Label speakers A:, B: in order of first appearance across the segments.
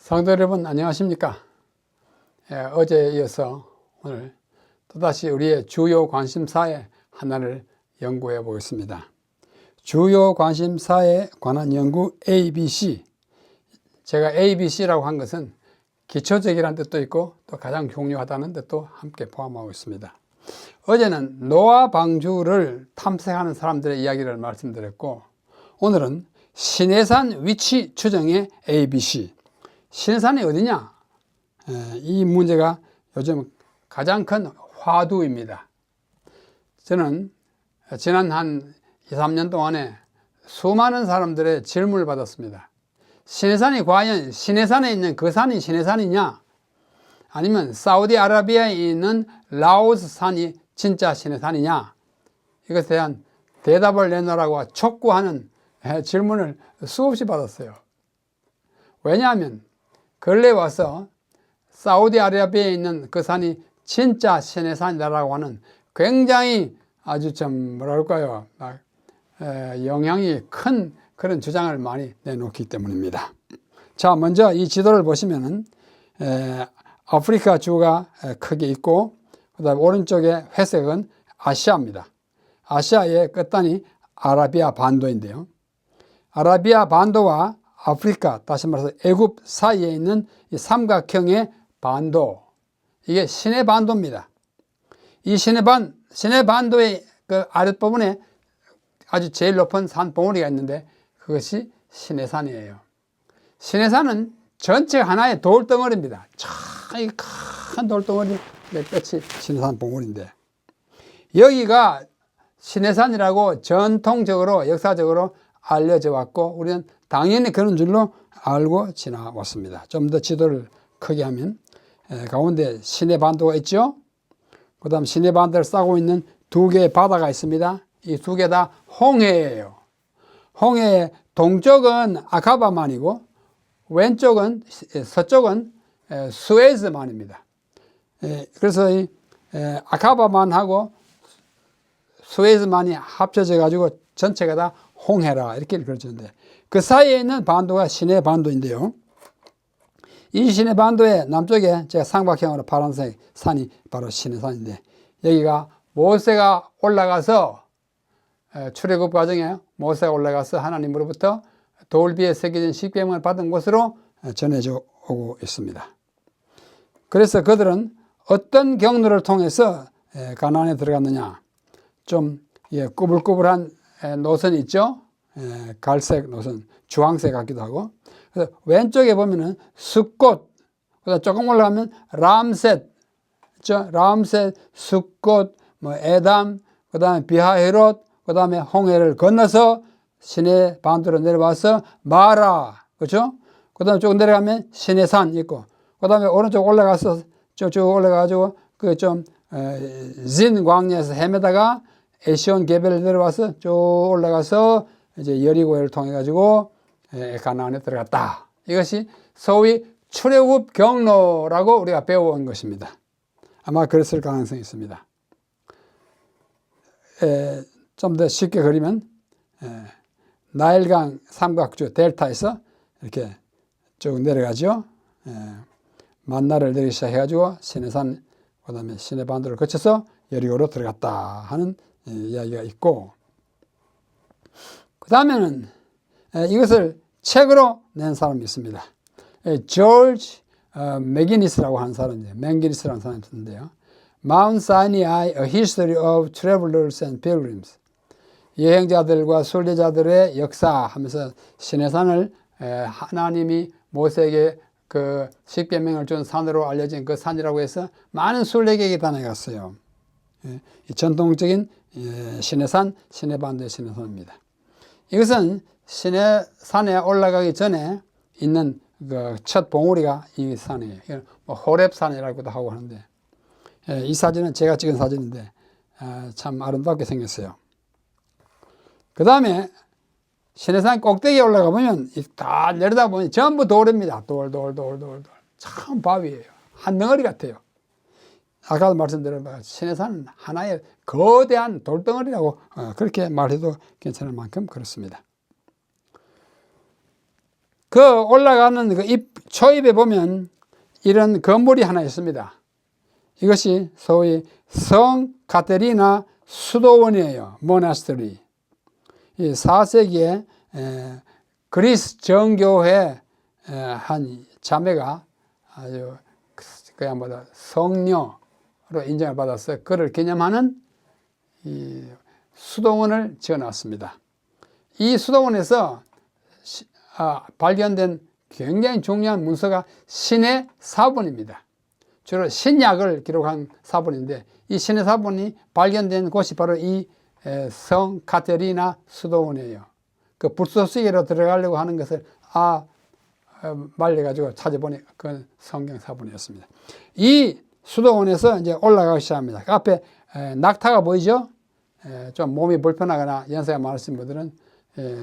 A: 성도 여러분 안녕하십니까? 어제에 이어서 오늘 또다시 우리의 주요 관심사의 하나를 연구해 보겠습니다. 주요 관심사에 관한 연구 ABC. 제가 ABC라고 한 것은 기초적이라는 뜻도 있고 또 가장 중요하다는 뜻도 함께 포함하고 있습니다. 어제는 노아 방주를 탐색하는 사람들의 이야기를 말씀드렸고, 오늘은 시내산 위치 추정의 ABC. 시내산이 어디냐? 이 문제가 요즘 가장 큰 화두입니다. 저는 지난 한 2, 3년 동안에 수많은 사람들의 질문을 받았습니다. 시내산이 과연 시내산에 있는 그 산이 시내산이냐? 아니면 사우디아라비아에 있는 라오스 산이 진짜 시내산이냐? 이것에 대한 대답을 내놓으라고 촉구하는 질문을 수없이 받았어요. 왜냐하면 근래 와서 사우디아라비아에 있는 그 산이 진짜 시내산이라고 하는 굉장히 아주 좀 뭐랄까요, 영향이 큰 그런 주장을 많이 내놓기 때문입니다. 자, 먼저 이 지도를 보시면은 아프리카 주가 크게 있고, 그 다음에 오른쪽에 회색은 아시아입니다. 아시아의 끝단이 아라비아 반도인데요. 아라비아 반도와 아프리카, 다시 말해서 애굽 사이에 있는 이 삼각형의 반도, 이게 시내반도입니다. 이 시내반도의 그 아랫부분에 아주 제일 높은 산 봉우리가 있는데 그것이 시내산이에요. 시내산은 전체 하나의 돌덩어리입니다. 이 큰 돌덩어리 끝이 시내산 봉우리인데, 여기가 시내산이라고 전통적으로 역사적으로 알려져 왔고, 우리는 당연히 그런 줄로 알고 지나왔습니다. 좀 더 지도를 크게 하면 가운데 시내반도가 있죠. 그 다음 시내반도를 싸고 있는 두 개의 바다가 있습니다. 이 두 개 다 홍해예요. 홍해의 동쪽은 아카바만이고 왼쪽은 서쪽은 수에즈만입니다. 그래서 이 아카바만하고 수에즈만이 합쳐져 가지고 전체가 다 홍해라 이렇게 그려졌는데, 그 사이에 있는 반도가 시내반도인데요. 이 시내반도의 남쪽에 제가 삼각형으로 파란색 산이 바로 시내산인데, 여기가 모세가 올라가서 출애굽 과정에 모세가 올라가서 하나님으로부터 돌비에 새겨진 십계명을 받은 곳으로 전해져 오고 있습니다. 그래서 그들은 어떤 경로를 통해서 가나안에 들어갔느냐? 좀 꾸불꾸불한 노선이 있죠. 갈색 노선, 주황색 같기도 하고. 그래서 왼쪽에 보면은 숫꽃, 그다음 조금 올라가면 람셋, 있죠? 람셋, 숫꽃, 에담, 그다음에 비하헤롯, 그다음에 홍해를 건너서 시내 반도로 내려와서 마라, 그렇죠? 그다음에 조금 내려가면 시내산 있고, 그다음에 오른쪽 올라가서 쭉 올라가가지고 그 좀 진 광야에서 헤매다가 에시온 개별을 내려와서 쭉 올라가서 이제 여리고를 통해 가지고 가나안에 들어갔다. 이것이 소위 출애굽 경로라고 우리가 배워온 것입니다. 아마 그랬을 가능성이 있습니다. 좀 더 쉽게 그리면 나일강 삼각주 델타에서 이렇게 쭉 내려가죠. 만나를 내리기 시작해가지고 시내산, 그 다음에 시내반도를 거쳐서 여리고로 들어갔다 하는 이야기가 있고, 그 다음에는 이것을 책으로 낸 사람이 있습니다. 조지 맥기니스라고 하는 사람이에요. 맥기니스라는 사람이 있는데요. Mount Sinai, A History of Travelers and Pilgrims. 여행자들과 순례자들의 역사 하면서 시내산을 하나님이 모세에게 그 십계명을 준 산으로 알려진 그 산이라고 해서 많은 순례객이 다녀갔어요. 전통적인 시내산, 시내반도의 시내산입니다. 이것은 시내산에 올라가기 전에 있는 그 첫 봉우리가 이 산이에요. 호렙산이라고도 하고 하는데, 이 사진은 제가 찍은 사진인데 참 아름답게 생겼어요. 그 다음에 시내산 꼭대기에 올라가 보면 다 내려다 보면 전부 돌입니다. 돌. 참 바위예요. 한 덩어리 같아요. 아까도 말씀드린 시내산은 하나의 거대한 돌덩어리라고 그렇게 말해도 괜찮을 만큼 그렇습니다. 그 올라가는 그 초입에 보면 이런 건물이 하나 있습니다. 이것이 소위 성 카테리나 수도원이에요. 모나스터리. 이 4세기에 그리스 정교회 한 자매가 아주 그야말로 성녀로 인정을 받았어요. 그를 기념하는 이 수도원을 지어놨습니다. 이 수도원에서 발견된 굉장히 중요한 문서가 신의 사본입니다. 주로 신약을 기록한 사본인데 이 신의 사본이 발견된 곳이 바로 이 성 카테리나 수도원이에요. 그 불쏘시개로 들어가려고 하는 것을 말려가지고 찾아보니 그 성경 사본이었습니다. 이 수도원에서 이제 올라가기 시작합니다. 그 앞에 낙타가 보이죠? 좀 몸이 불편하거나 연세가 많으신 분들은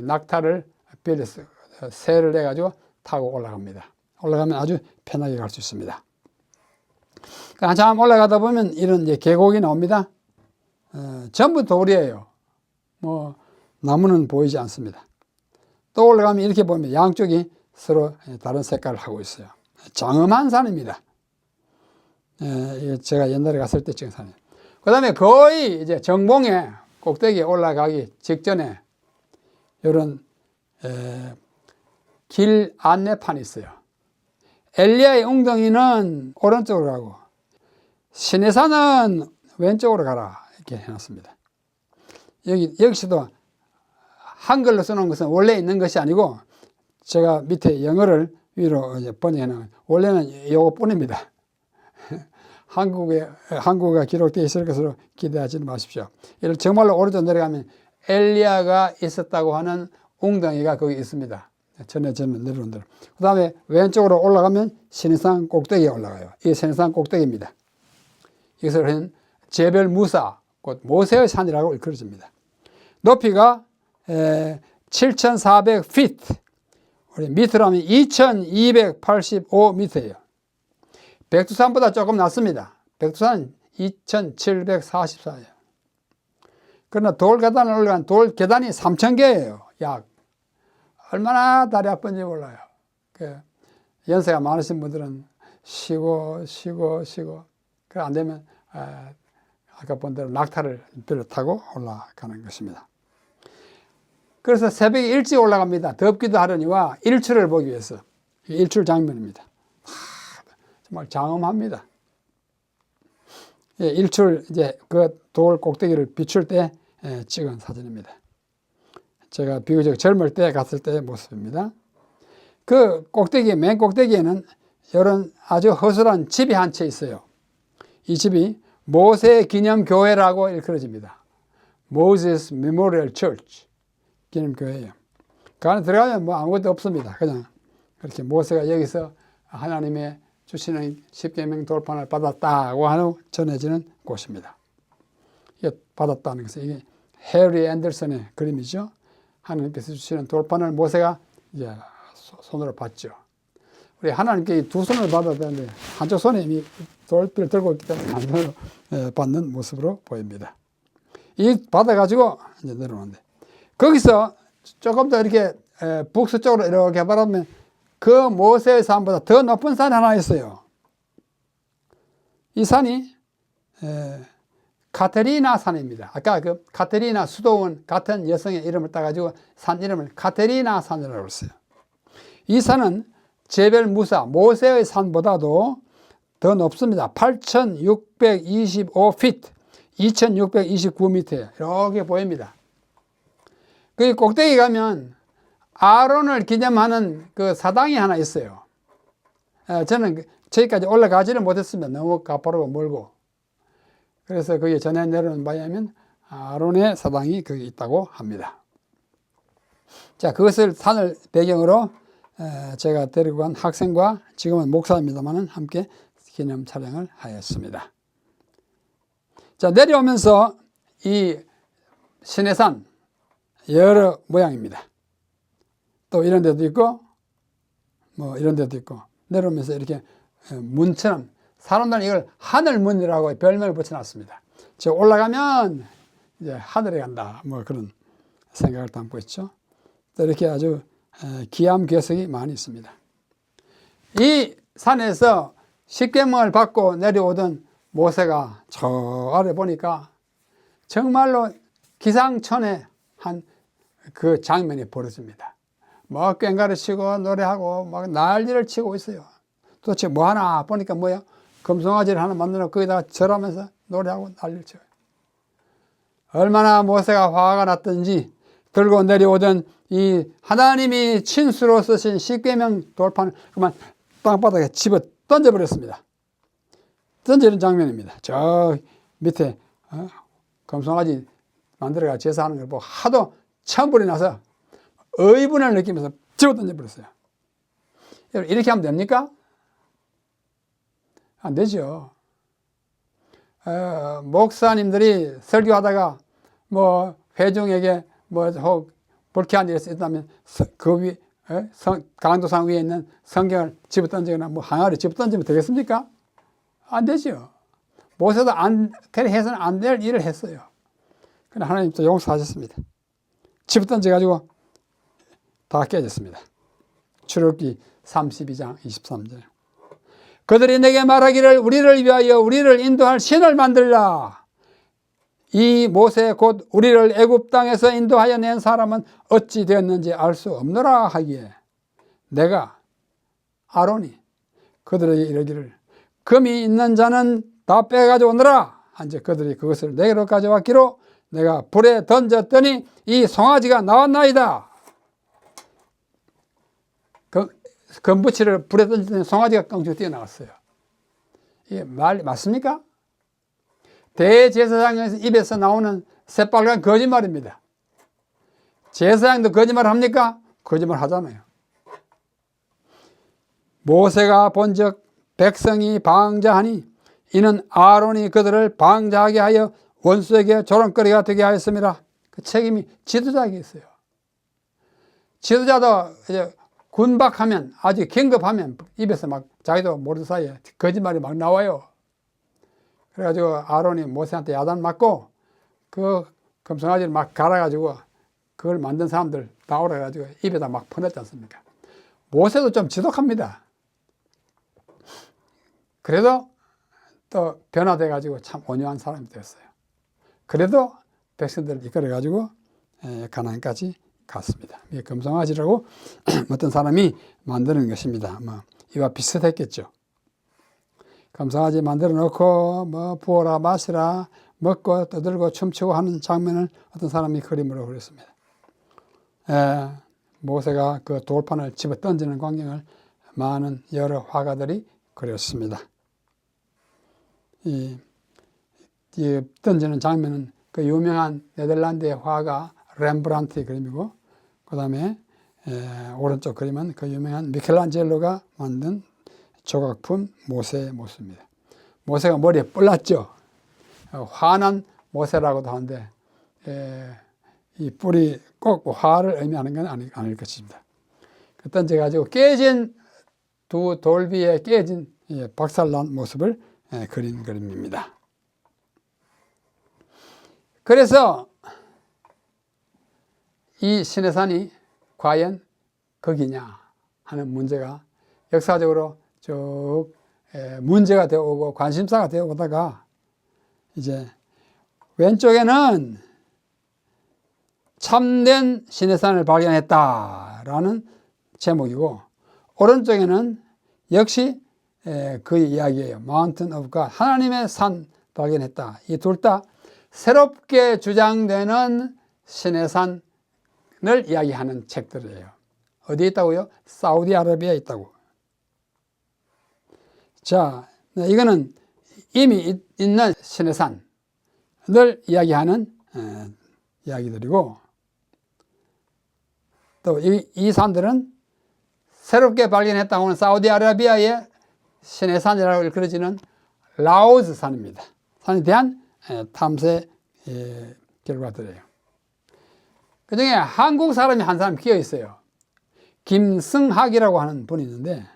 A: 낙타를 빌려서 새를 내가지고 타고 올라갑니다. 올라가면 아주 편하게 갈 수 있습니다. 한참 올라가다 보면 이런 이제 계곡이 나옵니다. 전부 돌이에요. 뭐 나무는 보이지 않습니다. 또 올라가면 이렇게 보면 양쪽이 서로 다른 색깔을 하고 있어요. 장엄한 산입니다. 제가 옛날에 갔을 때 찍은 산이에요. 그 다음에 거의 이제 정봉에 꼭대기에 올라가기 직전에 이런 길 안내판이 있어요. 엘리야의 웅덩이는 오른쪽으로 가고 시내산은 왼쪽으로 가라 이렇게 해놨습니다. 여기서도 한글로 써놓은 것은 원래 있는 것이 아니고 제가 밑에 영어를 위로 이제 번역해 놓은 원래는 이거뿐입니다. 한국어가 기록되어 있을 것으로 기대하지 마십시오. 이를 정말로 오른쪽 내려가면 엘리야가 있었다고 하는 웅덩이가 거기 있습니다. 전에 내려온 대로. 그 다음에 왼쪽으로 올라가면 시내산 꼭대기에 올라가요. 이게 시내산 꼭대기입니다. 이것을 제벨 무사, 곧 모세의 산이라고 일컬어집니다. 높이가 7,400피트, 우리 미터로 하면 2,285미터예요. 백두산보다 조금 낮습니다. 백두산은 2,744예요. 그러나 돌 계단을 올라간 돌 계단이 3,000개예요. 약. 얼마나 다리 아픈지 몰라요. 연세가 많으신 분들은 쉬고. 그 안 되면 아까 본 대로 낙타를 타고 올라가는 것입니다. 그래서 새벽에 일찍 올라갑니다. 덥기도 하려니와 일출을 보기 위해서. 일출 장면입니다. 정말 장엄합니다. 일출 이제 그 돌 꼭대기를 비출 때 찍은 사진입니다. 제가 비교적 젊을 때 갔을 때의 모습입니다. 그 꼭대기, 맨 꼭대기에는 이런 아주 허술한 집이 한 채 있어요. 이 집이 모세 기념교회라고 일컬어집니다. Moses Memorial Church 기념교회예요. 그 안에 들어가면 뭐 아무것도 없습니다. 그냥 그렇게 모세가 여기서 하나님의 주시는 십계명 돌판을 받았다고 하는 전해지는 곳입니다. 이게 받았다는 것은 이게 해리 앤더슨의 그림이죠. 하나님께서 주시는 돌판을 모세가 이제 손으로 받죠. 우리 하나님께 두 손을 받아야 되는데 한쪽 손에 이미 돌비를 들고 있기 때문에 한 손으로 받는 모습으로 보입니다. 이 받아가지고 이제 내려오는데 거기서 조금 더 이렇게 북서쪽으로 이렇게 바라보면 그 모세의 산보다 더 높은 산이 하나 있어요. 이 산이 카테리나 산입니다. 아까 그 카테리나 수도원 같은 여성의 이름을 따가지고 산 이름을 카테리나 산이라고 했어요. 이 산은 제벨 무사, 모세의 산보다도 더 높습니다. 8,625피트, 2,629m예요. 이렇게 보입니다. 그 꼭대기 가면 아론을 기념하는 그 사당이 하나 있어요. 저는 저기까지 올라가지를 못했습니다. 너무 가파르고 멀고. 그래서 거기 전에 내려온 바에 하면 아론의 사당이 거기 있다고 합니다. 자, 그것을 산을 배경으로 제가 데리고 간 학생과 지금은 목사입니다만 함께 기념 촬영을 하였습니다. 자, 내려오면서 이 시내산 여러 모양입니다. 또 이런 데도 있고 뭐 이런 데도 있고 내려오면서 이렇게 문처럼 사람들은 이걸 하늘문이라고 별명을 붙여놨습니다. 저 올라가면 이제 하늘에 간다 뭐 그런 생각을 담고 있죠. 또 이렇게 아주 기암괴석이 많이 있습니다. 이 산에서 십계명을 받고 내려오던 모세가 저 아래 보니까 정말로 기상천외한 그 장면이 벌어집니다. 뭐 꽹과를 치고 노래하고 막 난리를 치고 있어요. 도대체 뭐 하나 보니까 뭐야? 금송아지를 하나 만들어 거기다가 절하면서 노래하고 난리를 쳐요. 얼마나 모세가 화가 났던지 들고 내려오던 이 하나님이 친수로 쓰신 십계명 돌판을 그만 땅바닥에 집어 던져버렸습니다. 던지는 장면입니다. 저 밑에 금송아지 만들어가 제사하는 걸 보고 하도 천불이 나서 의분을 느끼면서 집어 던져버렸어요. 이렇게 하면 됩니까? 안 되죠. 목사님들이 설교하다가 뭐 회중에게 뭐 혹 불쾌한 일이 있다면 그 위 강도상 위에 있는 성경을 집어 던지거나 뭐 항아리 집어 던지면 되겠습니까? 안 되죠. 모세도 그래 해서는 안 될 일을 했어요. 그러나 하나님 또 용서하셨습니다. 집어 던져가지고 다 깨졌습니다. 출애굽기 32장 23절. 그들이 내게 말하기를 우리를 위하여 우리를 인도할 신을 만들라. 이 모세 곧 우리를 애굽 땅에서 인도하여 낸 사람은 어찌 되었는지 알 수 없노라 하기에 내가 아론이 그들에게 이르기를 금이 있는 자는 다 빼가지고 오너라. 한즉 그들이 그것을 내게로 가져왔기로 내가 불에 던졌더니 이 송아지가 나왔나이다. 금부치를 불에 던졌더니 송아지가 껑충 뛰어나갔어요. 이게 말 맞습니까? 대제사장에서 입에서 나오는 새빨간 거짓말입니다. 제사장도 거짓말 합니까? 거짓말 하잖아요. 모세가 본즉 백성이 방자하니 이는 아론이 그들을 방자하게 하여 원수에게 조롱거리가 되게 하였습니다. 그 책임이 지도자에게 있어요. 지도자도 이제 군박하면 아주 긴급하면 입에서 막 자기도 모르는 사이에 거짓말이 막 나와요. 그래가지고 아론이 모세한테 야단 맞고 그 금송아지를 막 갈아가지고 그걸 만든 사람들 다 오래가지고 입에다 막 퍼냈지 않습니까? 모세도 좀 지독합니다. 그래도 또 변화돼가지고 참 온유한 사람이 되었어요. 그래도 백성들을 이끌어가지고 가나안까지 갔습니다. 이게 금송아지라고 어떤 사람이 만드는 것입니다. 뭐 이와 비슷했겠죠. 금송아지 만들어 놓고 뭐 부어라 마시라 먹고 떠들고 춤추고 하는 장면을 어떤 사람이 그림으로 그렸습니다. 모세가 그 돌판을 집어 던지는 광경을 많은 여러 화가들이 그렸습니다. 이 던지는 장면은 그 유명한 네덜란드의 화가 렘브란트의 그림이고, 그 다음에 오른쪽 그림은 그 유명한 미켈란젤로가 만든 조각품 모세의 모습입니다. 모세가 머리에 뿔났죠. 화난 모세라고도 하는데 이 뿔이 꼭 화를 의미하는 건 아닐 것입니다. 그 던져가지고 깨진 두 돌비에 깨진 박살난 모습을 그린 그림입니다. 그래서 이 시내산이 과연 거기냐 하는 문제가 역사적으로 쭉 문제가 되어 오고 관심사가 되어 오다가 이제 왼쪽에는 참된 시내산을 발견했다라는 제목이고, 오른쪽에는 역시 그 이야기예요. Mountain of God, 하나님의 산 발견했다. 이 둘 다 새롭게 주장되는 시내산을 이야기하는 책들이에요. 어디에 있다고요? 사우디아라비아에 있다고. 자, 이거는 이미 있는 시내산을 이야기하는 이야기들이고, 또 이 산들은 새롭게 발견했다고 하는 사우디아라비아의 시내산이라고 일컬어지는 라오스 산입니다. 산에 대한 탐색 결과들이에요. 그 중에 한국 사람이 한 사람 끼어 있어요. 김승학이라고 하는 분이 있는데,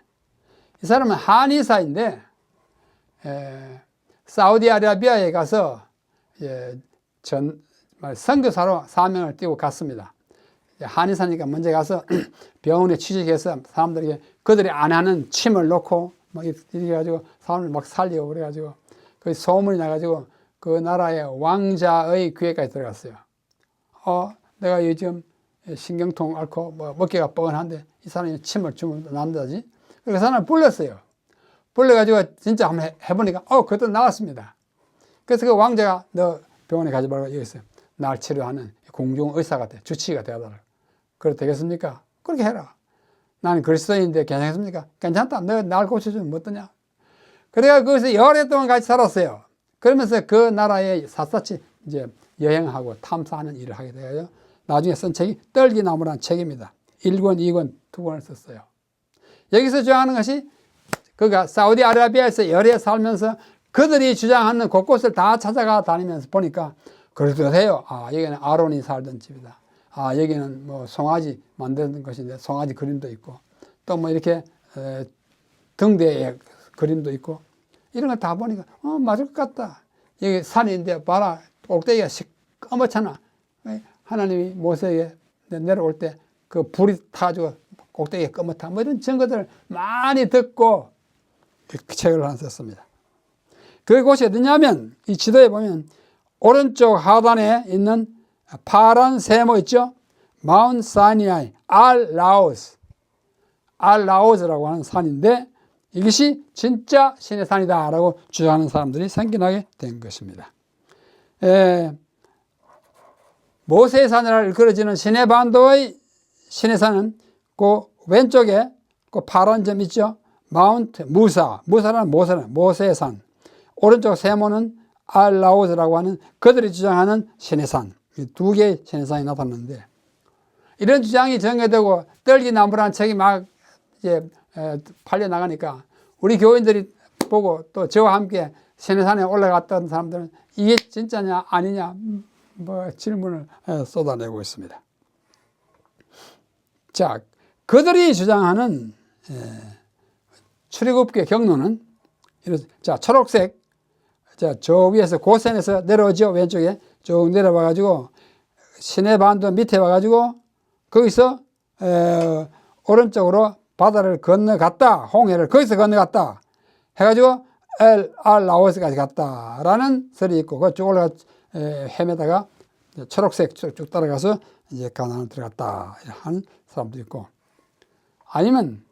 A: 이 사람은 한의사인데 사우디아라비아에 가서 선교사로 사명을 띄고 갔습니다. 한의사니까 먼저 가서 병원에 취직해서 사람들에게 그들이 안 하는 침을 놓고 막 이렇게 가지고 사람을 막 살리고 그래가지고 그 소문이 나가지고 그 나라의 왕자의 귀에까지 들어갔어요. 내가 요즘 신경통 앓고 뭐 어깨가 뻐근한데 이 사람이 침을 주면 난다지. 그 사람을 불렀어요. 불러가지고 진짜 한번 해보니까 그것도 나왔습니다. 그래서 그 왕자가 너 병원에 가지 말고 여기 있어요. 날 치료하는 공중 의사 같아. 주치의가 되어달라. 그래 되겠습니까? 그렇게 해라. 나는 그리스도인인데 괜찮습니까? 괜찮다. 너 날 고쳐주면 어떠냐? 그래가 거기서 여러 해 동안 같이 살았어요. 그러면서 그 나라에 샅샅이 이제 여행하고 탐사하는 일을 하게 돼요. 나중에 쓴 책이 떨기나무라는 책입니다. 1권, 2권, 2권을 썼어요. 여기서 주장하는 것이 그가 사우디아라비아에서 여러 해 살면서 그들이 주장하는 곳곳을 다 찾아가 다니면서 보니까 그래도 해요. 여기는 아론이 살던 집이다. 여기는 뭐 송아지 만드는 것인데 송아지 그림도 있고 또 뭐 이렇게 등대에 그림도 있고 이런 거 다 보니까 맞을 것 같다. 여기 산인데 봐라 꼭대기가 시꺼멓잖아. 하나님이 모세에게 내려올 때 그 불이 타가지고 꼭대기가 검었다. 뭐 이런 증거들을 많이 듣고 그 책을 하나 썼습니다. 그곳이 어디냐면 이 지도에 보면 오른쪽 하단에 있는 파란 세모 있죠? 마운트 사이나이 알라오스라고 하는 산인데 이것이 진짜 신의 산이다 라고 주장하는 사람들이 생겨나게 된 것입니다. 모세의 산이라 일컬어지는 시내 반도의 신의 산은 그 왼쪽에 그 파란 점 있죠? 마운트 무사라는 모세의 산. 오른쪽 세모는 알라오스라고 하는 그들이 주장하는 신의 산. 두 개의 신의 산이 나타났는데 이런 주장이 전개되고 떨기나무라는 책이 막 이제 팔려 나가니까 우리 교인들이 보고 또 저와 함께 신의 산에 올라갔던 사람들은 이게 진짜냐 아니냐 뭐 질문을 쏟아내고 있습니다. 자, 그들이 주장하는 출애굽기의 경로는 자 초록색 저 위에서 고센에서 내려오죠. 왼쪽에 쭉 내려와 가지고 시내 반도 밑에 와 가지고 거기서 오른쪽으로 바다를 건너갔다. 홍해를 거기서 건너갔다. 해가지고 알라오스까지 갔다라는 설이 있고 그 쭉 올라가 헤매다가 초록색 쭉 따라가서 이제 가나안을 들어갔다 하는 사람도 있고 아니면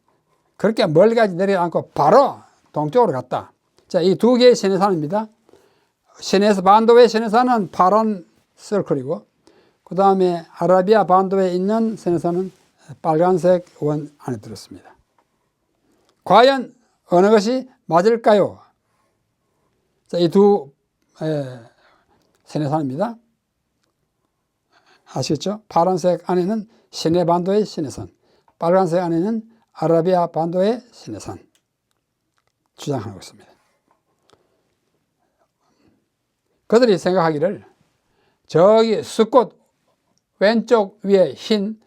A: 그렇게 멀리까지 내려가지 않고 바로 동쪽으로 갔다. 자, 이 두 개의 시내산입니다. 시내에서 반도의 시내산은 파란 서클이고 그 다음에 아라비아 반도에 있는 시내산은 빨간색 원 안에 들었습니다. 과연 어느 것이 맞을까요? 자, 이 두 시내산입니다. 아시겠죠? 파란색 안에는 시내 반도의 시내산, 빨간색 안에는 아라비아 반도의 시내산 주장하고 있습니다. 그들이 생각하기를 저기 숫꽃 왼쪽 위에 흰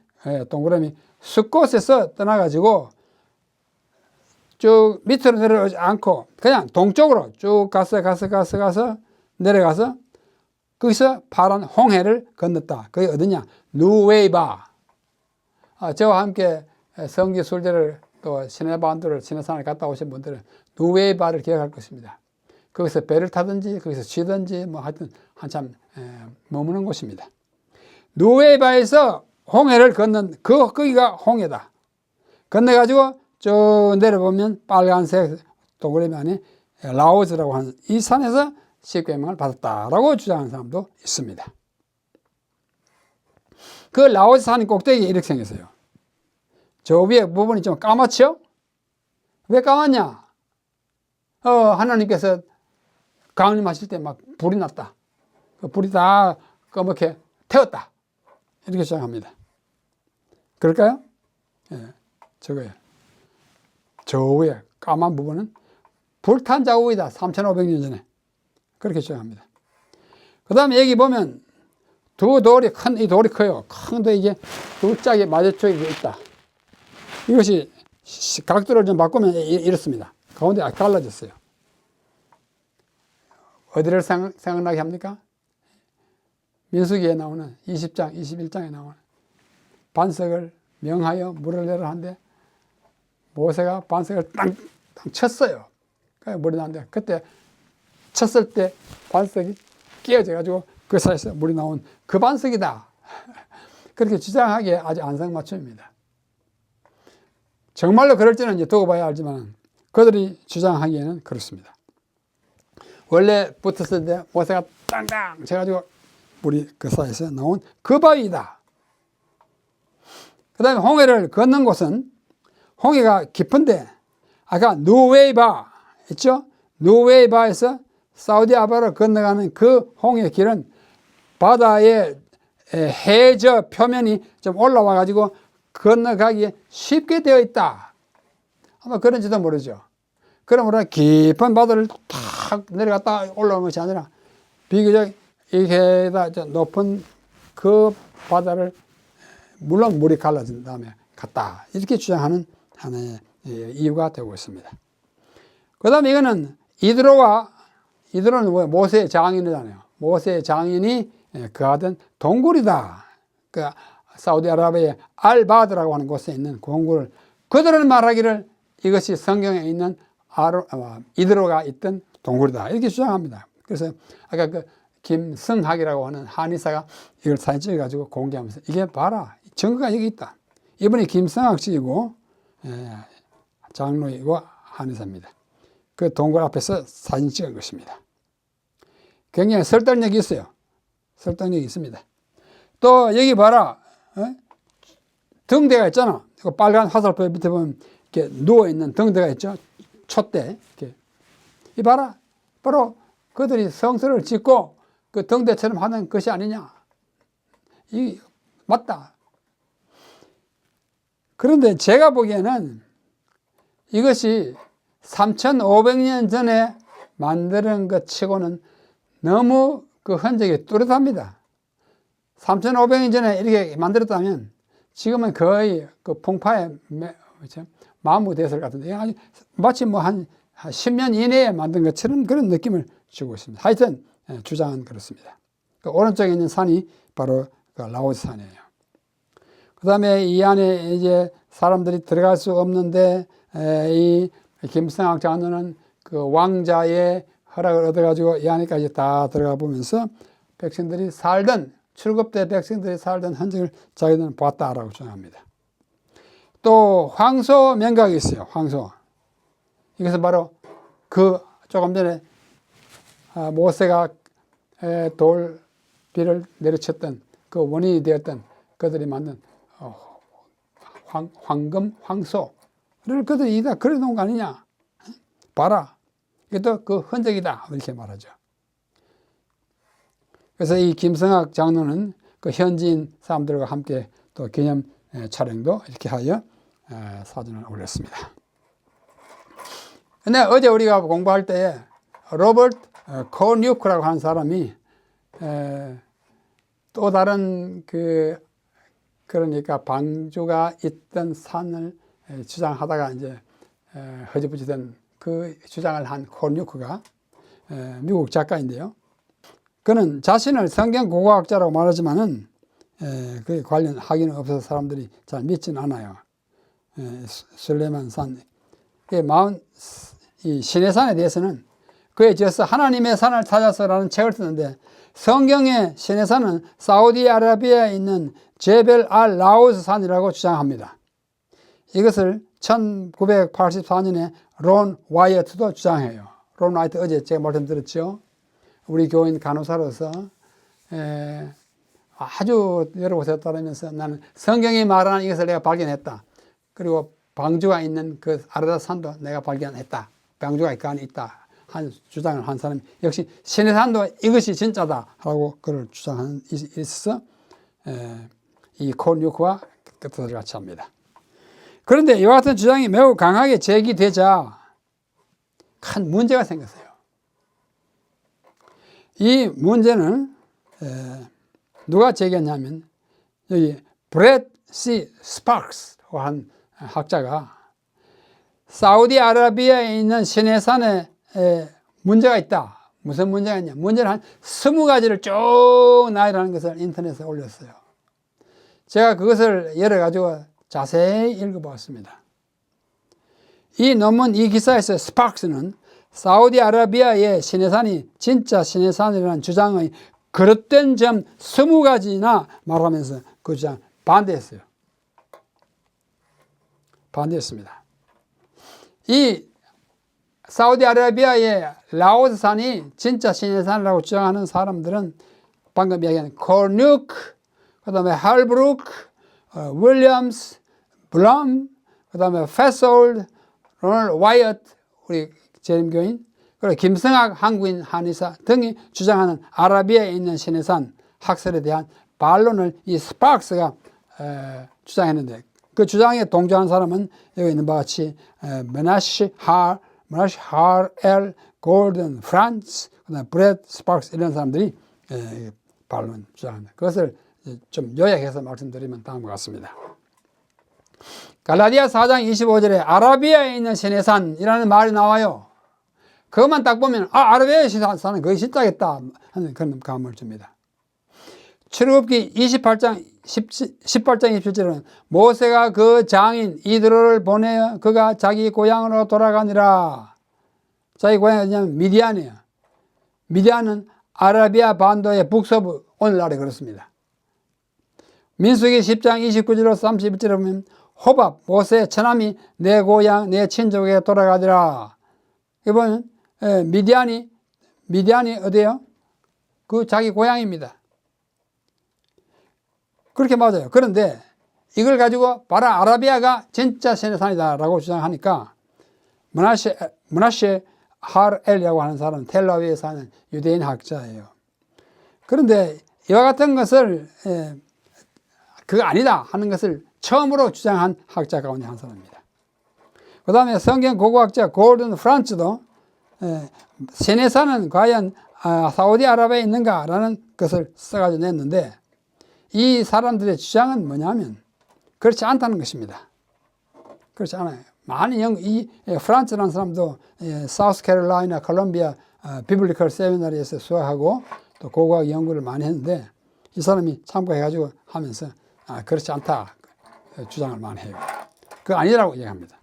A: 동그라미 숫꽃에서 떠나가지고 쭉 밑으로 내려오지 않고 그냥 동쪽으로 쭉 가서 내려가서 거기서 파란 홍해를 건넜다. 그게 어디냐? 누웨이바. 저와 함께 성지 순례를 또 시내반도를 시내산을 갔다 오신 분들은 누웨이바를 기억할 것입니다. 거기서 배를 타든지 거기서 쉬든지 뭐 하여튼 한참 머무는 곳입니다. 누웨이바에서 홍해를 건넌 거기가 홍해다. 건너가지고 쭉 내려보면 빨간색 동그라미 안에 라오스라고 하는 이 산에서 십계명을 받았다라고 주장하는 사람도 있습니다. 그 라오스 산 꼭대기에 이렇게 생겼어요. 저 위에 부분이 좀 까맣죠? 왜 까맣냐? 하나님께서 강림하실 때 막 불이 났다. 그 불이 다 까맣게 태웠다. 이렇게 주장합니다. 그럴까요? 저거예요. 저 위에 까만 부분은 불탄 자국이다. 3,500년 전에. 그렇게 주장합니다. 그 다음에 여기 보면 두 돌이 이 돌이 커요. 큰데 이게 두 짝이 마주쪽에 있다. 이것이 각도를 좀 바꾸면 이렇습니다. 가운데 갈라졌어요. 어디를 생각나게 합니까? 민수기에 나오는 20장, 21장에 나오는 반석을 명하여 물을 내라 하는데 모세가 반석을 땅 쳤어요. 그래서 물이 나는데 그때 쳤을 때 반석이 깨어져 가지고 그 사이에서 물이 나온 그 반석이다. 그렇게 주장하기에 아주 안성맞춤입니다. 정말로 그럴지는 이제 두고 봐야 알지만 그들이 주장하기에는 그렇습니다. 원래 붙었을 때 모세가 땅땅 쳐가지고 물이 그 사이에서 나온 그 바위이다. 그 다음에 홍해를 걷는 곳은 홍해가 깊은데 아까 누웨이바 있죠? 누웨이바에서 사우디아라비아로 건너가는 그 홍해 길은 바다의 해저 표면이 좀 올라와 가지고 건너가기에 쉽게 되어 있다. 아마 그런지도 모르죠. 그러므로 깊은 바다를 탁 내려갔다 올라오는 것이 아니라 비교적 이게다 높은 그 바다를 물론 물이 갈라진 다음에 갔다. 이렇게 주장하는 하나의 이유가 되고 있습니다. 그 다음에 이거는 이드로는 모세의 장인이잖아요. 모세의 장인이 거하던 동굴이다. 그 사우디아라비아의 알바드라고 하는 곳에 있는 동굴을 그들은 말하기를 이것이 성경에 있는 이드로가 있던 동굴이다. 이렇게 주장합니다. 그래서 아까 그 김성학이라고 하는 한의사가 이걸 사진 찍어가지고 공개하면서 이게 봐라. 증거가 여기 있다. 이분이 김성학 씨이고 장로이고 한의사입니다. 그 동굴 앞에서 사진 찍은 것입니다. 굉장히 설득력이 있어요. 설득력이 있습니다. 또 여기 봐라. 등대가 있잖아. 빨간 화살표 밑에 보면 이렇게 누워있는 등대가 있죠. 촛대. 이렇게. 이 봐라. 바로 그들이 성소를 짓고 그 등대처럼 하는 것이 아니냐. 이 맞다. 그런데 제가 보기에는 이것이 3,500년 전에 만드는 것 치고는 너무 그 흔적이 뚜렷합니다. 3,500년 전에 이렇게 만들었다면 지금은 거의 그 풍파에 마무됐을 것 같은데 마치 뭐 한 10년 이내에 만든 것처럼 그런 느낌을 주고 있습니다. 하여튼 주장은 그렇습니다. 그 오른쪽에 있는 산이 바로 그 라오스 산이에요. 그 다음에 이 안에 이제 사람들이 들어갈 수 없는데 이 김성학 장로는 그 왕자의 허락을 얻어가지고 이 안에까지 다 들어가 보면서 백성들이 살던 출굽대 백성들이 살던 흔적을 자기들은 봤다라고 주장합니다. 또 황소 명각이 있어요. 황소. 이것은 바로 그 조금 전에 모세가 돌비를 내려쳤던 그 원인이 되었던 그들이 만든 황금 황소를 그들이 다 그려놓은 거 아니냐. 봐라. 이것도 그 흔적이다. 이렇게 말하죠. 그래서 이 김성학 장로는 그 현지인 사람들과 함께 또 기념 촬영도 이렇게 하여 사진을 올렸습니다. 근데 어제 우리가 공부할 때에 로버트 코뉴크라고 하는 사람이 또 다른 그러니까 방주가 있던 산을 주장하다가 이제 허지부지 된 그 주장을 한 코뉴크가 미국 작가인데요. 그는 자신을 성경 고고학자라고 말하지만은 그에 관련 확인은 없어서 사람들이 잘 믿지는 않아요. 술레만 산, 이 시내산에 대해서는 그에 지어서 하나님의 산을 찾아서라는 책을 쓰는데 성경의 시내산은 사우디아라비아에 있는 제벨 알 라우스 산이라고 주장합니다. 이것을 1984년에 론 와이어트도 주장해요. 론 와이어트 어제 제가 말씀드렸죠. 우리 교인 간호사로서 아주 여러 곳에 따르면서 나는 성경이 말하는 이것을 내가 발견했다. 그리고 방주가 있는 그 아르다 산도 내가 발견했다. 방주가 그 안에 있다. 한 주장을 한 사람이 역시 시내산도 이것이 진짜다 하고 그를 주장하는 있어서 이 코뉴크와 뜻을 같이 합니다. 그런데 이와 같은 주장이 매우 강하게 제기되자 큰 문제가 생겼어요. 이 문제는 누가 제기했냐면 여기 브렛 C. 스파크스라고 한 학자가 사우디아라비아에 있는 시내산에 문제가 있다. 무슨 문제가 있냐? 문제는 한 20가지를 쭉 나열하는 것을 인터넷에 올렸어요. 제가 그것을 열어가지고 자세히 읽어보았습니다. 이 논문, 이 기사에서 스파크스는 사우디아라비아의 시내산이 진짜 시내산이라는 주장의 그릇된 점 20가지나 말하면서 그 주장 반대했어요. 반대했습니다. 이 사우디아라비아의 라오스산이 진짜 시내산이라고 주장하는 사람들은 방금 이야기한 코르누크, 그 다음에 할브루크, 윌리엄스, 블럼, 그 다음에 페솔드, 로널드 와이엇, 우리 재림교인, 그리고 김성학 한국인 한의사 등이 주장하는 아라비아에 있는 시내산 학설에 대한 반론을 이 스파크스가 주장했는데, 그 주장에 동조한 사람은 여기 있는 바와 같이 메나시 할 엘, 골든 프란츠, 그다음에 브렛 스파크스 이런 사람들이 반론 주장합니다. 그것을 좀 요약해서 말씀드리면 다음과 같습니다. 갈라디아 4장 25절에 아라비아에 있는 시내산이라는 말이 나와요. 그것만 딱 보면 아라비아의 시내산은 거의 진짜겠다 하는 그런 감을 줍니다. 출애굽기 18장 27절은 모세가 그 장인 이드로를 보내어 그가 자기 고향으로 돌아가니라. 자기 고향이 어디냐면 미디안이에요. 미디안은 아라비아 반도의 북서부, 오늘날에 그렇습니다. 민수기 10장 29절로 31절에 보면 호밥, 모세 처남이 내 고향, 내 친족에 돌아가더라. 이번은 미디안이 어디예요? 그 자기 고향입니다. 그렇게 맞아요. 그런데 이걸 가지고 바로 아라비아가 진짜 시내산이다라고 주장하니까 문하셰 하르엘이라고 하는 사람은 텔아비브에 사는 유대인 학자예요. 그런데 이와 같은 것을 그거 아니다 하는 것을 처음으로 주장한 학자 가운데 한 사람입니다. 그 다음에 성경 고고학자 골든 프란츠도 시내산은 과연 사우디아라비아에 있는가라는 것을 써가지고 냈는데, 이 사람들의 주장은 뭐냐면 그렇지 않다는 것입니다. 그렇지 않아요. 많은 이 프란츠라는 사람도 사우스캐롤라이나 콜롬비아 비블리컬 세미나리에서 수학하고 또 고고학 연구를 많이 했는데, 이 사람이 참고해가지고 하면서 그렇지 않다 주장을 많이 해요. 그거 아니라고 얘기합니다.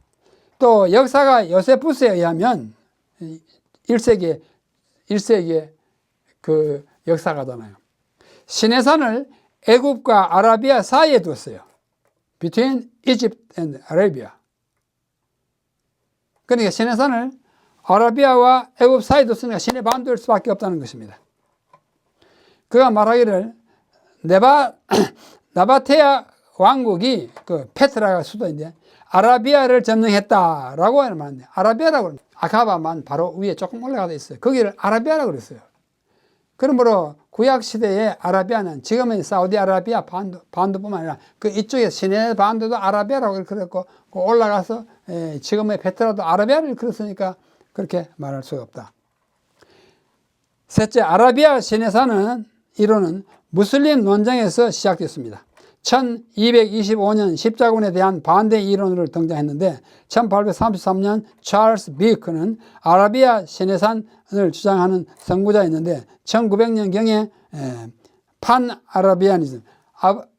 A: 또 역사가 요세푸스에 의하면 1세기의 그 역사가잖아요. 시내산을 애굽과 아라비아 사이에 두었어요. Between Egypt and Arabia. 그러니까 시내산을 아라비아와 애굽 사이에 뒀으니까 시내 반도일 수밖에 없다는 것입니다. 그가 말하기를 나바테아 왕국이 그 페트라가 수도인데 아라비아를 점령했다라고 말하는데, 아라비아라고 아카바만 바로 위에 조금 올라가돼 있어요. 거기를 아라비아라고 그랬어요. 그러므로 구약시대의 아라비아는 지금은 사우디아라비아 반도뿐만 아니라 그 이쪽에 시내 반도도 아라비아라고 그랬고, 올라가서 지금의 페트라도 아라비아를 그랬으니까 그렇게 말할 수가 없다. 셋째, 아라비아 시내산은 이론은 무슬림 논쟁에서 시작됐습니다. 1225년 십자군에 대한 반대 이론으로 등장했는데 1833년 찰스 비크는 아라비아 시내산을 주장하는 선구자였는데 1900년경에 판아라비아니즘,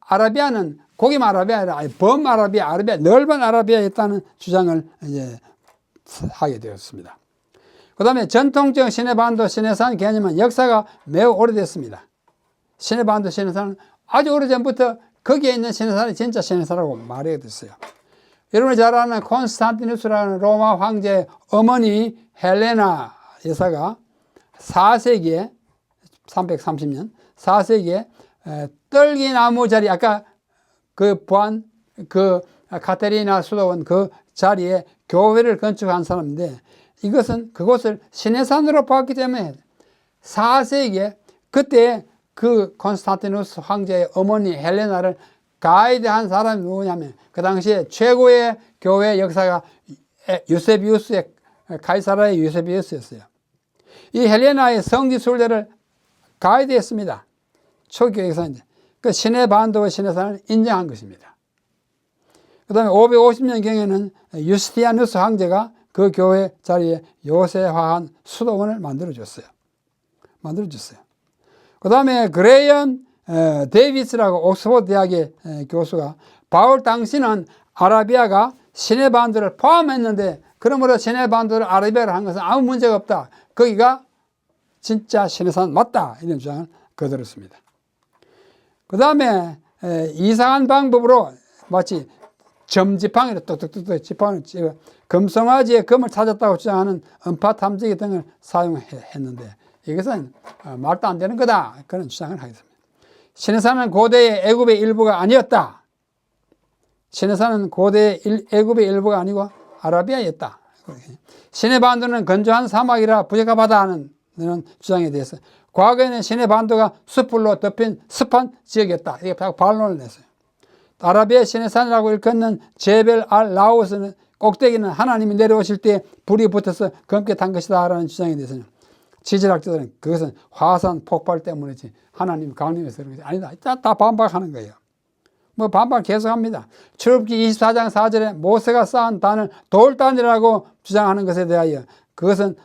A: 아라비아는 고기만 아라비아 아니라 범아라비아, 넓은 아라비아였다는 주장을 이제 하게 되었습니다. 그 다음에 전통적 시내반도 시내산 개념은 역사가 매우 오래됐습니다. 시내반도 시내산은 아주 오래전부터 거기에 있는 시내산이 진짜 시내산이라고 말하게 됐어요. 여러분이 잘 아는 콘스탄티누스라는 로마 황제의 어머니 헬레나 여사가 4세기에 330년 4세기에 떨기나무 자리, 아까 그 카테리나 수도원 그 자리에 교회를 건축한 사람인데, 이것은 그곳을 시내산으로 봤기 때문에 4세기에 그때 그 콘스탄티누스 황제의 어머니 헬레나를 가이드한 사람이 누구냐면 그 당시에 최고의 교회 역사가 유세비우스의 가이사라의 유세비우스였어요. 이 헬레나의 성지 순례를 가이드했습니다. 초기 역사인데 그 시내 반도의 시내산을 인정한 것입니다. 그 다음에 550년경에는 유스티아누스 황제가 그 교회 자리에 요새화한 수도원을 만들어줬어요. 그 다음에 그레이엄 데이비스라고 옥스퍼드 대학의 교수가 바울 당시는 아라비아가 시내 반도를 포함했는데 그러므로 시내 반도를 아라비아로 한 것은 아무 문제가 없다. 거기가 진짜 시내산 맞다. 이런 주장을 거들었습니다. 그 다음에 이상한 방법으로 마치 점지팡이로 똑똑똑 지팡이를 찍어 금송아지의 금을 찾았다고 주장하는 음파 탐지기 등을 사용했는데 이것은 말도 안 되는 거다. 그런 주장을 하겠습니다. 시내산은 고대의 애굽의 일부가 아니었다. 시내산은 고대의 애굽의 일부가 아니고 아라비아였다. 시내 반도는 건조한 사막이라 부적합하다 하는 주장에 대해서 과거에는 시내 반도가 숯불로 덮인 습한 지역이었다. 이게 반론을 냈어요. 아라비아 시내산이라고 일컫는 제벨 알 라오스는 꼭대기는 하나님이 내려오실 때 불이 붙어서 검게 탄 것이다 라는 주장에 대해서는 지질학자들은 그것은 화산 폭발 때문이지 하나님 강림해서 그런 것이 아니다. 다 반박하는 거예요. 뭐 반박 계속합니다. 출애굽기 24장 4절에 모세가 쌓은 단을 돌단이라고 주장하는 것에 대하여 그것은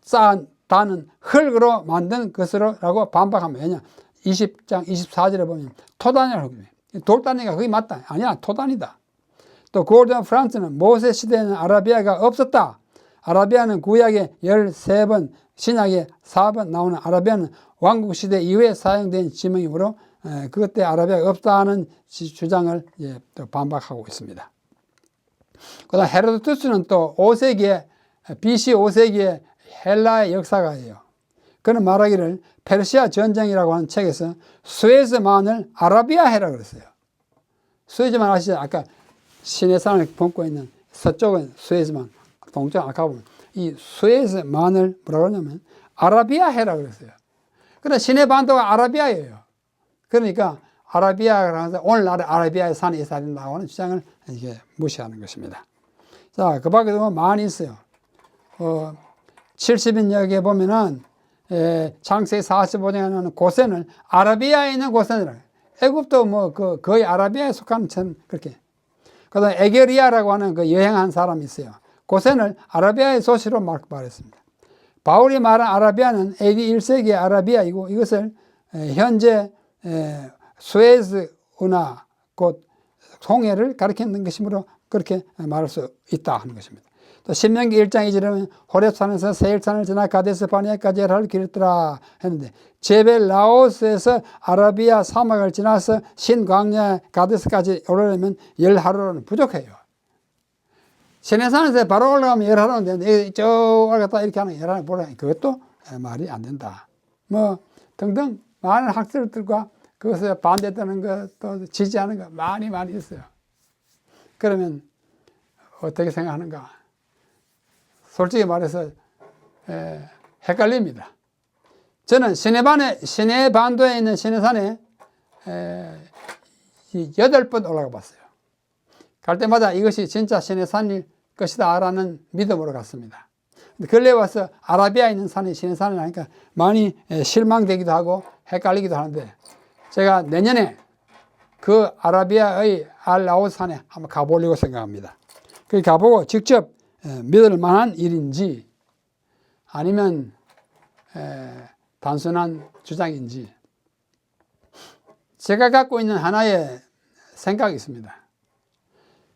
A: 쌓은 단은 흙으로 만든 것으로라고 반박합니다. 왜냐 20장 24절에 보면 토단이라고 해요. 돌단이가 그게 맞다. 아니야, 토단이다. 또 고르던 프란스는 모세 시대에는 아라비아가 없었다. 아라비아는 구약에 13번, 신약에 4번 나오는 아라비아는 왕국시대 이후에 사용된 지명이므로 그때 아라비아가 없다는 주장을 또 반박하고 있습니다. 그 다음 헤로도투스는 또 5세기에, BC 5세기에 헬라의 역사가예요. 그는 말하기를 페르시아 전쟁이라고 하는 책에서 수에즈만을 아라비아해라 그랬어요. 수에즈만 아시죠? 아까 시내산을 품고 있는 서쪽은 수에즈만, 동쪽 아까 보면 이 수에즈만을 뭐라고 하냐면 아라비아해라 그랬어요. 그러나 시내 반도가 아라비아예요. 그러니까 아라비아라고 해서 오늘날 아라비아의 산이 있어야 된다고 하는 주장을 이게 무시하는 것입니다. 자, 그 밖에도 많이 있어요. 70인역에 보면은 창세기 45장에 나오는 고센을 아라비아에 있는 고센이라. 애굽도 뭐 거의 아라비아에 속하는 천 그렇게. 그다음 에게리아라고 하는 그 여행한 사람이 있어요. 고센을 아라비아의 소시로 말했습니다. 바울이 말한 아라비아는 AD 1세기의 아라비아이고 이것을 현재 수에즈 운하 곧 홍해를 가리키는 것이므로 그렇게 말할 수 있다 하는 것입니다. 또 신명기 1장 2절에는 호렙산에서 세일산을 지나 가데스 바네아까지 열하를 길었더라 했는데 제벨 라오스에서 아라비아 사막을 지나서 신광야 가데스까지 오르려면 10하루는 부족해요. 시내산에서 바로 올라가면 10하루는 되는데 저 올라갔다 이렇게 하는 10하루 보라 그것도 말이 안 된다. 뭐 등등 많은 학설들과 그것에 반대되는 것 또 지지하는 것 많이 있어요. 그러면 어떻게 생각하는가? 솔직히 말해서 헷갈립니다. 저는 시내 반도에 있는 시내산에 8번 올라가 봤어요. 갈 때마다 이것이 진짜 시내산일 것이다 라는 믿음으로 갔습니다. 근래 와서 아라비아에 있는 산이 시내산을 하니까 많이 실망되기도 하고 헷갈리기도 하는데 제가 내년에 그 아라비아의 알라오산에 한번 가보려고 생각합니다. 거기 가보고 직접 믿을 만한 일인지 아니면 단순한 주장인지 제가 갖고 있는 하나의 생각이 있습니다.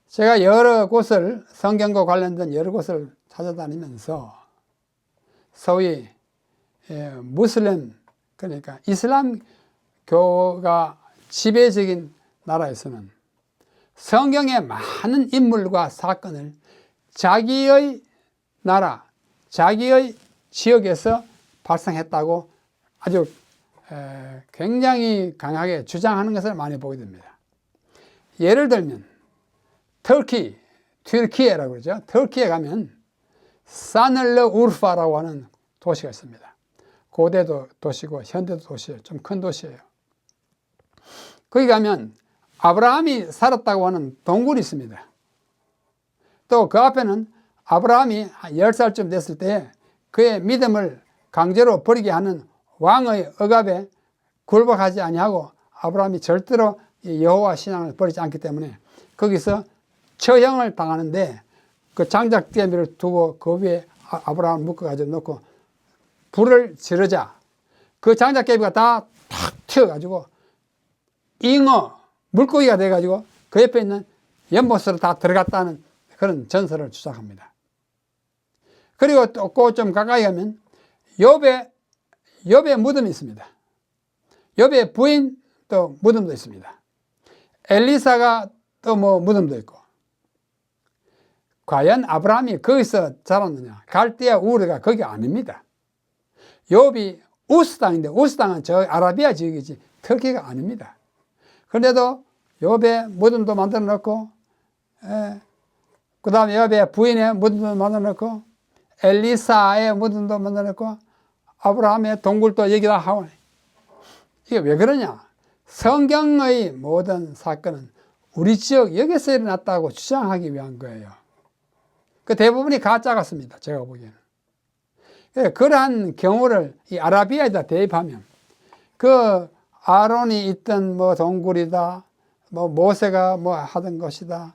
A: 제가 여러 곳을 성경과 관련된 여러 곳을 찾아다니면서 소위 무슬림 그러니까 이슬람교가 지배적인 나라에서는 성경의 많은 인물과 사건을 자기의 나라, 자기의 지역에서 발생했다고 아주 굉장히 강하게 주장하는 것을 많이 보게 됩니다. 예를 들면 튀르키예라고 그러죠. 터키에 가면 사늘르 우르파라고 하는 도시가 있습니다. 고대도 도시고 현대도 도시예요. 좀 큰 도시예요. 거기 가면 아브라함이 살았다고 하는 동굴이 있습니다. 또 그 앞에는 아브라함이 10살쯤 됐을 때 그의 믿음을 강제로 버리게 하는 왕의 억압에 굴복하지 아니하고 아브라함이 절대로 여호와 신앙을 버리지 않기 때문에 거기서 처형을 당하는데 그 장작대미를 두고 그 위에 아브라함을 묶어가지고 놓고 불을 지르자 그 장작개비가 다 탁 튀어가지고 잉어, 물고기가 돼가지고 그 옆에 있는 연못으로 다 들어갔다는 그런 전설을 주장합니다. 그리고 또 그 좀 가까이 가면 욥의 무덤이 있습니다. 욥의 부인 또 무덤도 있습니다. 엘리사가 또 뭐 무덤도 있고. 과연 아브라함이 거기서 자랐느냐? 갈대아 우르가 거기 아닙니다. 욥이 우스 땅인데 우스 땅은 저 아라비아 지역이지 터키가 아닙니다. 그런데도 욥의 무덤도 만들어 놓고, 그 다음에 욥의 부인의 무덤도 만들어 놓고, 엘리사의 무덤도 만들어 놓고, 아브라함의 동굴도 여기다 하고. 이게 왜 그러냐? 성경의 모든 사건은 우리 지역 여기서 일어났다고 주장하기 위한 거예요. 그 대부분이 가짜 같습니다. 제가 보기에는. 그러한 경우를 이 아라비아에다 대입하면 그 아론이 있던 뭐 동굴이다, 뭐 모세가 뭐 하던 것이다,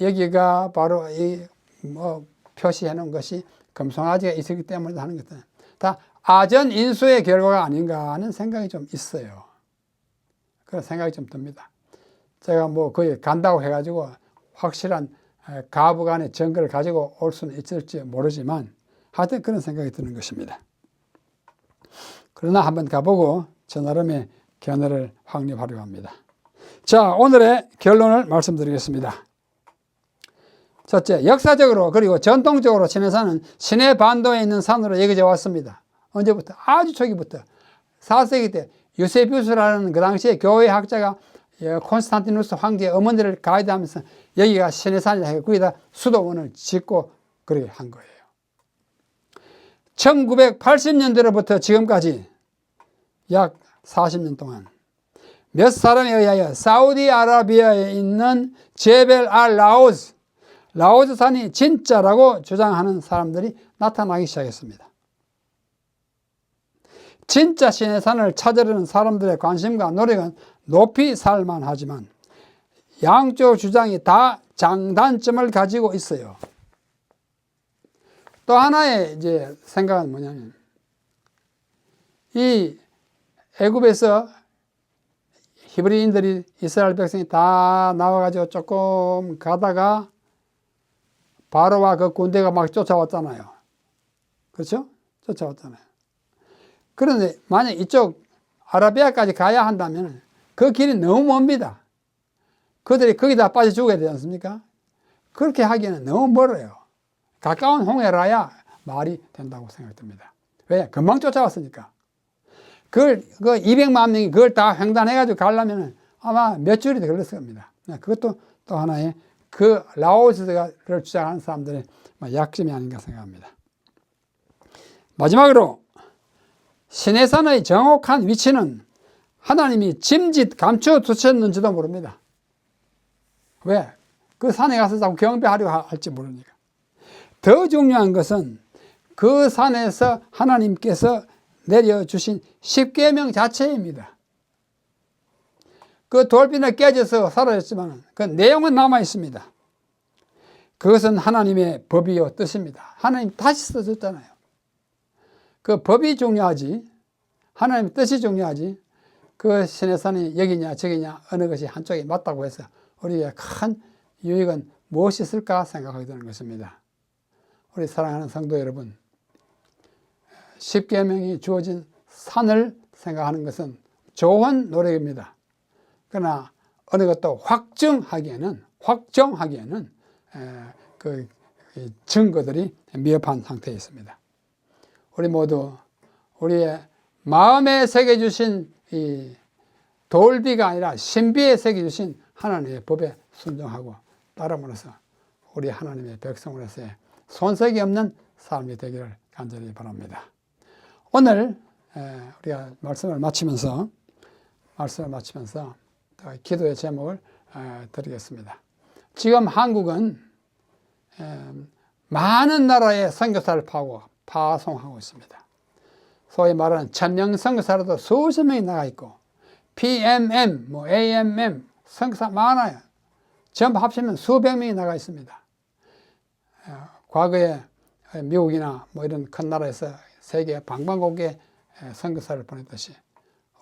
A: 여기가 바로 이 뭐 표시해 놓은 것이 금송아지가 있었기 때문에 하는 것들 다 아전 인수의 결과가 아닌가 하는 생각이 좀 있어요. 그런 생각이 좀 듭니다. 제가 뭐 거기 간다고 해가지고 확실한 가부간의 증거를 가지고 올 수는 있을지 모르지만 하여튼 그런 생각이 드는 것입니다. 그러나 한번 가보고 저 나름의 견해를 확립하려고 합니다. 자, 오늘의 결론을 말씀드리겠습니다. 첫째, 역사적으로 그리고 전통적으로 시내산은 시내 반도에 있는 산으로 여겨져 왔습니다. 언제부터? 아주 초기부터. 4세기 때 유세비우스라는 그 당시에 교회 학자가 콘스탄티누스 황제의 어머니를 가이드하면서 여기가 시내산이라 해서 거기다 수도원을 짓고 그렇게 한 거예요. 1980년대로부터 지금까지 약 40년 동안 몇 사람에 의하여 사우디아라비아에 있는 제벨 알 라오즈 산이 진짜라고 주장하는 사람들이 나타나기 시작했습니다. 진짜 시내산을 찾으려는 사람들의 관심과 노력은 높이 살만하지만 양쪽 주장이 다 장단점을 가지고 있어요. 또 하나의 이제 생각은 뭐냐면 이 애굽에서 히브리인들이 이스라엘 백성이 다 나와가지고 조금 가다가 바로와 그 군대가 막 쫓아왔잖아요. 그렇죠? 쫓아왔잖아요. 그런데 만약 이쪽 아라비아까지 가야 한다면 그 길이 너무 멉니다. 그들이 거기다 빠져 죽어야 되지 않습니까? 그렇게 하기에는 너무 멀어요. 가까운 홍해라야 말이 된다고 생각됩니다. 왜? 금방 쫓아왔으니까. 그 200만 명이 그걸 다 횡단해가지고 가려면 아마 몇 주일이 걸렸을 겁니다. 그것도 또 하나의 그 라오스를 주장하는 사람들의 약점이 아닌가 생각합니다. 마지막으로 시내산의 정확한 위치는 하나님이 짐짓 감춰두셨는지도 모릅니다. 왜? 그 산에 가서 자꾸 경배하려고 할지 모르니까. 더 중요한 것은 그 산에서 하나님께서 내려주신 십계명 자체입니다. 그 돌비는 깨져서 사라졌지만 그 내용은 남아 있습니다. 그것은 하나님의 법이요 뜻입니다. 하나님 다시 써줬잖아요. 그 법이 중요하지, 하나님의 뜻이 중요하지, 그 시내산이 여기냐 저기냐 어느 것이 한쪽이 맞다고 해서 우리의 큰 유익은 무엇이 있을까 생각하게 되는 것입니다. 우리 사랑하는 성도 여러분, 십계명이 주어진 산을 생각하는 것은 좋은 노력입니다. 그러나 어느 것도 확정하기에는 그 증거들이 미흡한 상태에 있습니다. 우리 모두 우리의 마음에 새겨주신 이 돌비가 아니라 신비에 새겨주신 하나님의 법에 순종하고 따름으로써 우리 하나님의 백성으로서의 손색이 없는 삶이 되기를 간절히 바랍니다. 오늘 우리가 말씀을 마치면서 기도의 제목을 드리겠습니다. 지금 한국은 많은 나라의 선교사를 파송하고 있습니다. 소위 말하는 천명 선교사로도 수십 명이 나가 있고 PMM, AMM 선교사 많아요. 전부 합치면 수백 명이 나가 있습니다. 과거에 미국이나 이런 큰 나라에서 세계 방방곡곡에 선교사를 보냈듯이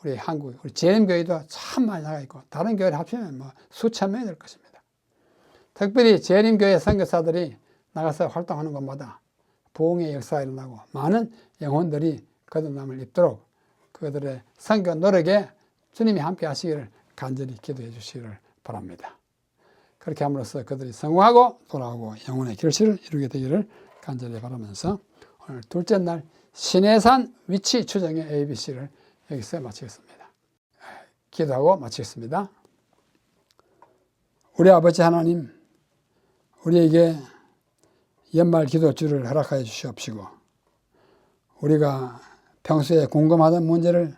A: 우리 한국, 우리 재림교회도 참 많이 나가 있고, 다른 교회를 합치면 뭐 수천 명이 될 것입니다. 특별히 재림교회 선교사들이 나가서 활동하는 것마다 부흥의 역사가 일어나고, 많은 영혼들이 거듭남을 입도록 그들의 선교 노력에 주님이 함께 하시기를 간절히 기도해 주시기를 바랍니다. 그렇게 함으로써 그들이 성공하고 돌아오고 영혼의 결실을 이루게 되기를 간절히 바라면서 오늘 둘째 날 시내산 위치 추정의 ABC를 여기서 마치겠습니다. 기도하고 마치겠습니다. 우리 아버지 하나님, 우리에게 연말 기도주를 허락하여 주시옵시고, 우리가 평소에 궁금하던 문제를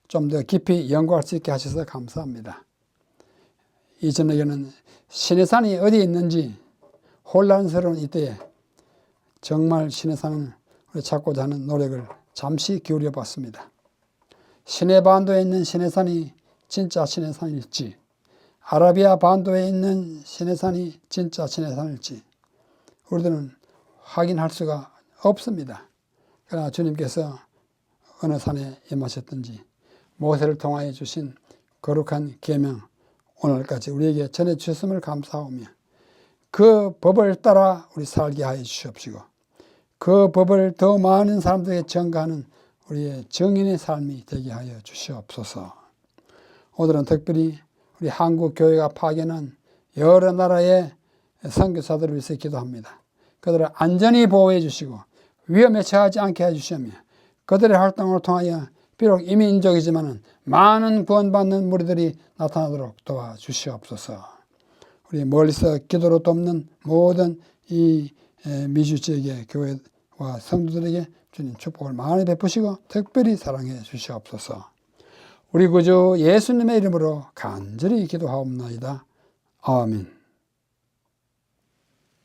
A: 좀 더 깊이 연구할 수 있게 하셔서 감사합니다. 이 저녁에는 시내산이 어디에 있는지 혼란스러운 이때에 정말 시내산을 우리 찾고자 하는 노력을 잠시 기울여 봤습니다. 시내반도에 있는 시내산이 진짜 시내산일지, 아라비아 반도에 있는 시내산이 진짜 시내산일지 우리들은 확인할 수가 없습니다. 그러나 주님께서 어느 산에 임하셨든지 모세를 통하여 주신 거룩한 계명 오늘까지 우리에게 전해 주셨음을 감사하며, 그 법을 따라 우리 살게 하여 주시옵시고, 그 법을 더 많은 사람들에게 전가하는 우리의 정인의 삶이 되게 하여 주시옵소서. 오늘은 특별히 우리 한국 교회가 파견한 여러 나라의 선교사들을 위해서 기도합니다. 그들을 안전히 보호해 주시고 위험에 처하지 않게 해주시며, 그들의 활동을 통하여 비록 이민족이지만 많은 구원받는 무리들이 나타나도록 도와주시옵소서. 우리 멀리서 기도로 돕는 모든 이 미주 지역의 교회와 성도들에게 주님 축복을 많이 베푸시고 특별히 사랑해 주시옵소서. 우리 구주 예수님의 이름으로 간절히 기도하옵나이다. 아멘.